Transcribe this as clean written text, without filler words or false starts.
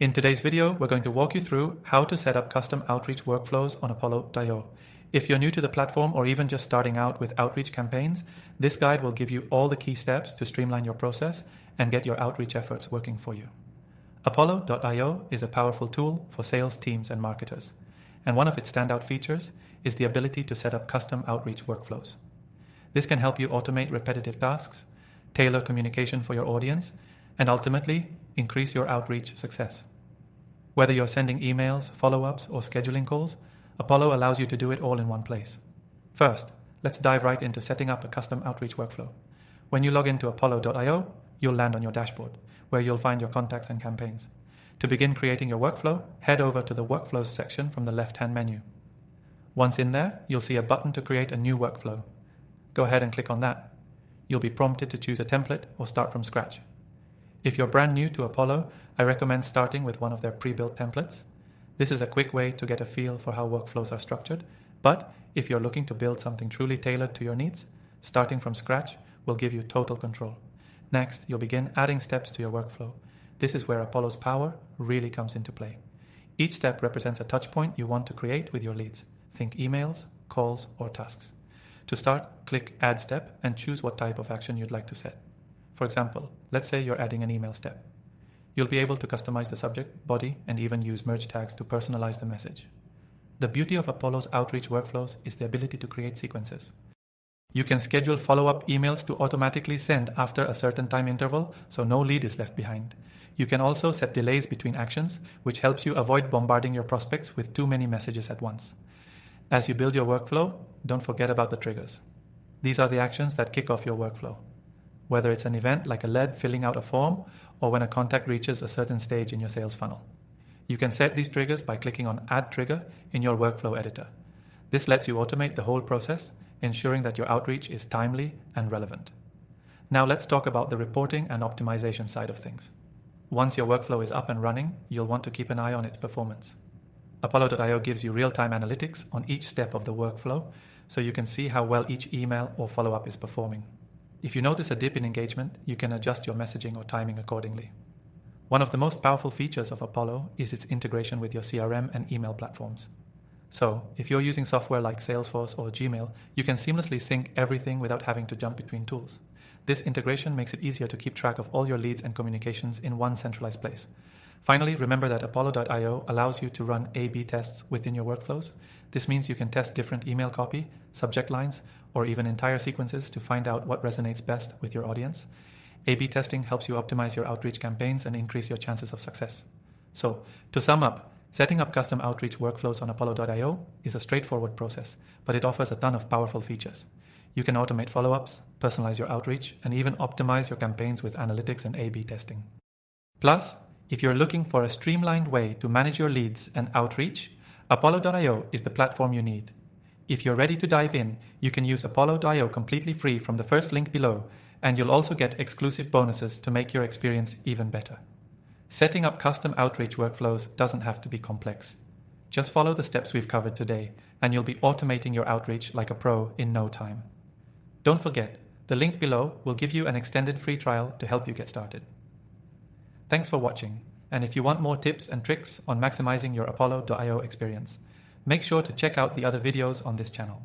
In today's video, we're going to walk you through how to set up custom outreach workflows on Apollo.io. If you're new to the platform or even just starting out with outreach campaigns, this guide will give you all the key steps to streamline your process and get your outreach efforts working for you. Apollo.io is a powerful tool for sales teams and marketers, and one of its standout features is the ability to set up custom outreach workflows. This can help you automate repetitive tasks, tailor communication for your audience, and ultimately increase your outreach success. Whether you're sending emails, follow-ups, or scheduling calls, Apollo allows you to do it all in one place. First, let's dive right into setting up a custom outreach workflow. When you log into Apollo.io, you'll land on your dashboard, where you'll find your contacts and campaigns. To begin creating your workflow, head over to the Workflows section from the left-hand menu. Once in there, you'll see a button to create a new workflow. Go ahead and click on that. You'll be prompted to choose a template or start from scratch. If you're brand new to Apollo, I recommend starting with one of their pre-built templates. This is a quick way to get a feel for how workflows are structured, but if you're looking to build something truly tailored to your needs, starting from scratch will give you total control. Next, you'll begin adding steps to your workflow. This is where Apollo's power really comes into play. Each step represents a touch point you want to create with your leads. Think emails, calls, or tasks. To start, click Add Step and choose what type of action you'd like to set. For example, let's say you're adding an email step. You'll be able to customize the subject, body, and even use merge tags to personalize the message. The beauty of Apollo's outreach workflows is the ability to create sequences. You can schedule follow-up emails to automatically send after a certain time interval, so no lead is left behind. You can also set delays between actions, which helps you avoid bombarding your prospects with too many messages at once. As you build your workflow, don't forget about the triggers. These are the actions that kick off your workflow. Whether it's an event like a lead filling out a form or when a contact reaches a certain stage in your sales funnel. You can set these triggers by clicking on Add Trigger in your workflow editor. This lets you automate the whole process, ensuring that your outreach is timely and relevant. Now let's talk about the reporting and optimization side of things. Once your workflow is up and running, you'll want to keep an eye on its performance. Apollo.io gives you real-time analytics on each step of the workflow, so you can see how well each email or follow-up is performing. If you notice a dip in engagement, you can adjust your messaging or timing accordingly. One of the most powerful features of Apollo is its integration with your CRM and email platforms. So, if you're using software like Salesforce or Gmail, you can seamlessly sync everything without having to jump between tools. This integration makes it easier to keep track of all your leads and communications in one centralized place. Finally, remember that Apollo.io allows you to run A/B tests within your workflows. This means you can test different email copy, subject lines, or even entire sequences to find out what resonates best with your audience. A/B testing helps you optimize your outreach campaigns and increase your chances of success. So, to sum up, setting up custom outreach workflows on Apollo.io is a straightforward process, but it offers a ton of powerful features. You can automate follow-ups, personalize your outreach, and even optimize your campaigns with analytics and A/B testing. Plus, if you're looking for a streamlined way to manage your leads and outreach, Apollo.io is the platform you need. If you're ready to dive in, you can use Apollo.io completely free from the first link below, and you'll also get exclusive bonuses to make your experience even better. Setting up custom outreach workflows doesn't have to be complex. Just follow the steps we've covered today, and you'll be automating your outreach like a pro in no time. Don't forget, the link below will give you an extended free trial to help you get started. Thanks for watching, and if you want more tips and tricks on maximizing your Apollo.io experience, make sure to check out the other videos on this channel.